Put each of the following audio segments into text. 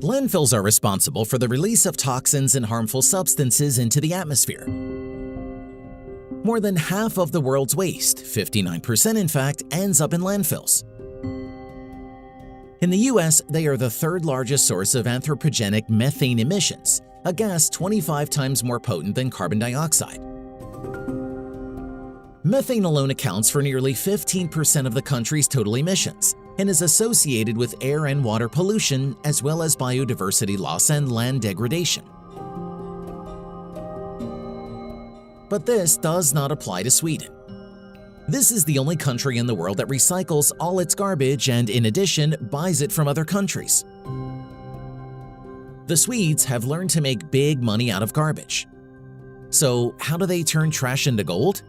Landfills are responsible for the release of toxins and harmful substances into the atmosphere. More than half of the world's waste, 59% in fact, ends up in landfills. In the US, they are the third largest source of anthropogenic methane emissions, a gas 25 times more potent than carbon dioxide. Methane alone accounts for nearly 15% of the country's total emissions and is associated with air and water pollution as well as biodiversity loss and land degradation. But this does not apply to Sweden. This is the only country in the world that recycles all its garbage and, in addition, buys it from other countries. The Swedes have learned to make big money out of garbage. So, how do they turn trash into gold?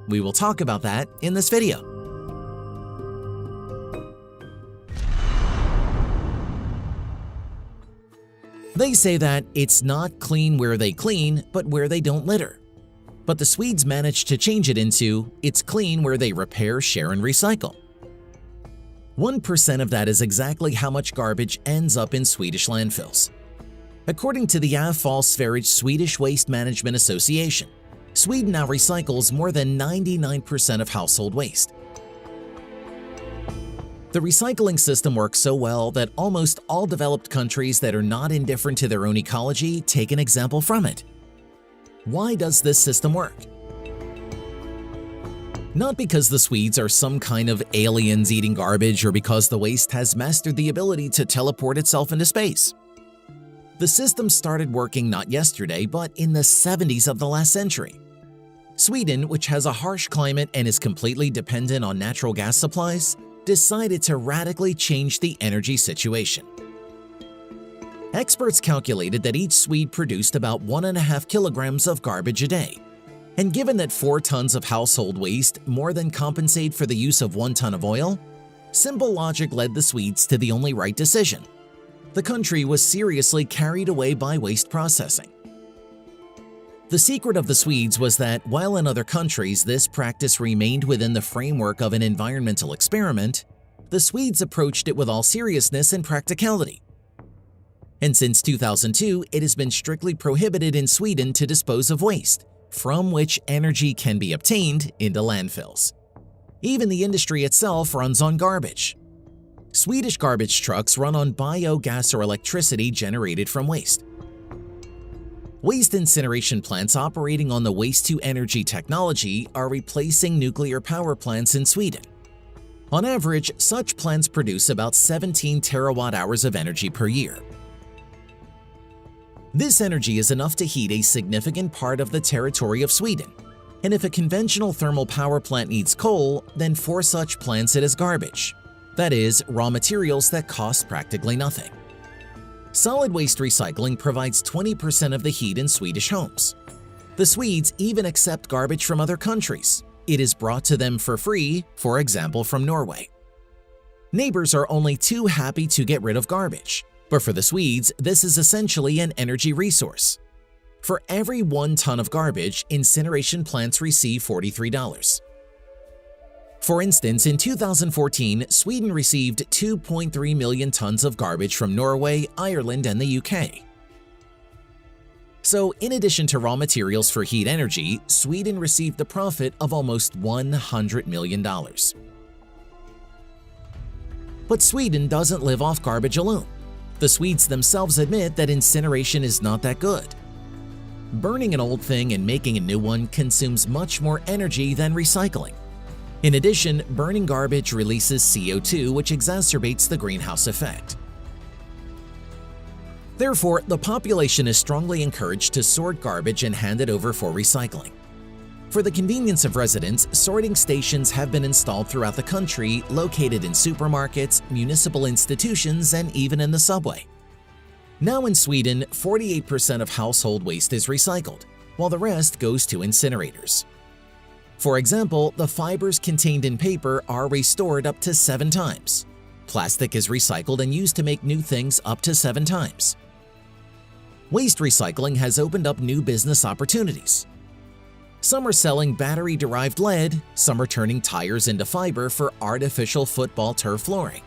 We will talk about that in this video. They say that it's not clean where they clean, but where they don't litter. But the Swedes managed to change it into it's clean where they repair, share, and recycle. 1% of that is exactly how much garbage ends up in Swedish landfills. According to the Avfallsverige Swedish Waste Management Association, Sweden now recycles more than 99% of household waste. The recycling system works so well that almost all developed countries that are not indifferent to their own ecology take an example from it. Why does this system work? Not because the Swedes are some kind of aliens eating garbage or because the waste has mastered the ability to teleport itself into space. The system started working not yesterday, but in the 70s of the last century. Sweden, which has a harsh climate and is completely dependent on natural gas supplies, decided to radically change the energy situation. Experts calculated that each Swede produced about 1.5 kilograms of garbage a day. And given that 4 tons of household waste more than compensate for the use of 1 ton of oil, simple logic led the Swedes to the only right decision. The country was seriously carried away by waste processing. The secret of the Swedes was that while in other countries this practice remained within the framework of an environmental experiment, the Swedes approached it with all seriousness and practicality. And since 2002, it has been strictly prohibited in Sweden to dispose of waste, from which energy can be obtained, into landfills. Even the industry itself runs on garbage. Swedish garbage trucks run on biogas or electricity generated from waste. Waste incineration plants operating on the waste-to-energy technology are replacing nuclear power plants in Sweden. On average, such plants produce about 17 terawatt-hours of energy per year. This energy is enough to heat a significant part of the territory of Sweden, and if a conventional thermal power plant needs coal, then for such plants it is garbage. That is, raw materials that cost practically nothing. Solid waste recycling provides 20% of the heat in Swedish homes. The Swedes even accept garbage from other countries. It is brought to them for free, for example from Norway. Neighbors are only too happy to get rid of garbage, but for the Swedes, this is essentially an energy resource. For every 1 ton of garbage, incineration plants receive $43. For instance, in 2014, Sweden received 2.3 million tons of garbage from Norway, Ireland, and the UK. So, in addition to raw materials for heat energy, Sweden received the profit of almost $100 million. But Sweden doesn't live off garbage alone. The Swedes themselves admit that incineration is not that good. Burning an old thing and making a new one consumes much more energy than recycling. In addition, burning garbage releases CO2, which exacerbates the greenhouse effect. Therefore, the population is strongly encouraged to sort garbage and hand it over for recycling. For the convenience of residents, sorting stations have been installed throughout the country, located in supermarkets, municipal institutions, and even in the subway. Now in Sweden, 48% of household waste is recycled, while the rest goes to incinerators. For example, the fibers contained in paper are restored up to 7 times. Plastic is recycled and used to make new things up to 7 times. Waste recycling has opened up new business opportunities. Some are selling battery-derived lead, some are turning tires into fiber for artificial football turf flooring.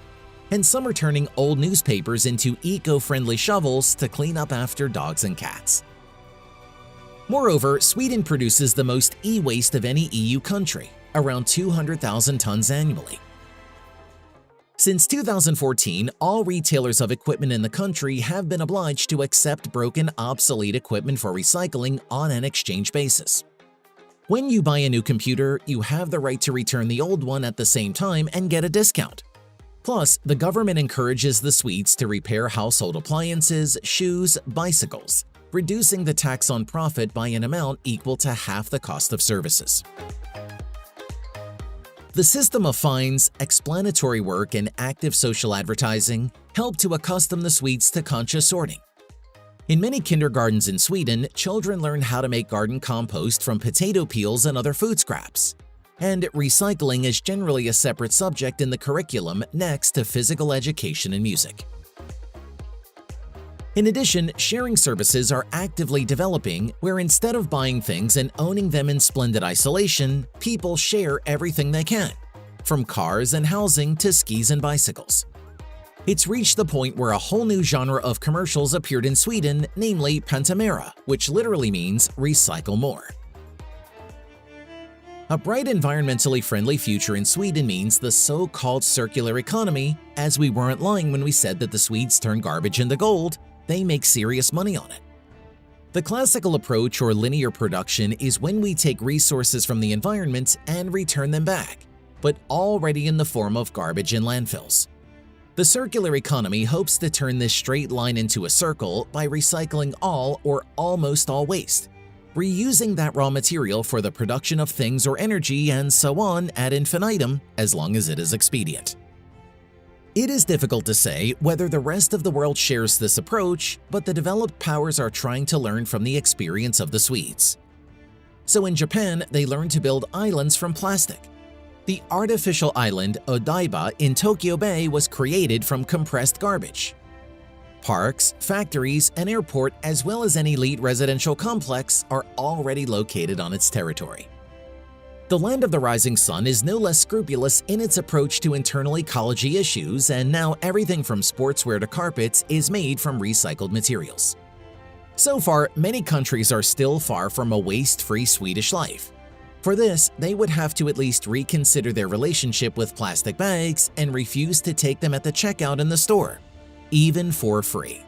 and some are turning old newspapers into eco-friendly shovels to clean up after dogs and cats. Moreover, Sweden produces the most e-waste of any EU country, around 200,000 tons annually. Since 2014, all retailers of equipment in the country have been obliged to accept broken, obsolete equipment for recycling on an exchange basis. When you buy a new computer, you have the right to return the old one at the same time and get a discount. Plus, the government encourages the Swedes to repair household appliances, shoes, bicycles, reducing the tax on profit by an amount equal to half the cost of services. The system of fines, explanatory work, and active social advertising help to accustom the Swedes to conscious sorting. In many kindergartens in Sweden, children learn how to make garden compost from potato peels and other food scraps. And recycling is generally a separate subject in the curriculum next to physical education and music. In addition, sharing services are actively developing where instead of buying things and owning them in splendid isolation, people share everything they can, from cars and housing to skis and bicycles. It's reached the point where a whole new genre of commercials appeared in Sweden, namely Pantamera, which literally means recycle more. A bright environmentally friendly future in Sweden means the so-called circular economy, as we weren't lying when we said that the Swedes turn garbage into gold. They make serious money on it. The classical approach or linear production is when we take resources from the environment and return them back, but already in the form of garbage in landfills. The circular economy hopes to turn this straight line into a circle by recycling all or almost all waste, reusing that raw material for the production of things or energy, and so on ad infinitum as long as it is expedient. It is difficult to say whether the rest of the world shares this approach, but the developed powers are trying to learn from the experience of the Swedes. So in Japan, they learned to build islands from plastic. The artificial island Odaiba in Tokyo Bay was created from compressed garbage. Parks, factories, an airport, as well as an elite residential complex are already located on its territory. The land of the rising sun is no less scrupulous in its approach to internal ecology issues, and now everything from sportswear to carpets is made from recycled materials. So far, many countries are still far from a waste-free Swedish life. For this, they would have to at least reconsider their relationship with plastic bags and refuse to take them at the checkout in the store, even for free.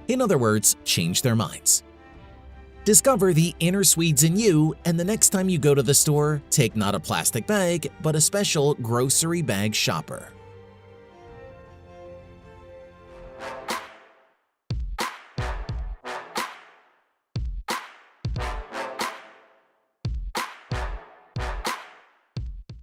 In other words, change their minds. Discover the inner Swedes in you, and the next time you go to the store, take not a plastic bag, but a special grocery bag shopper.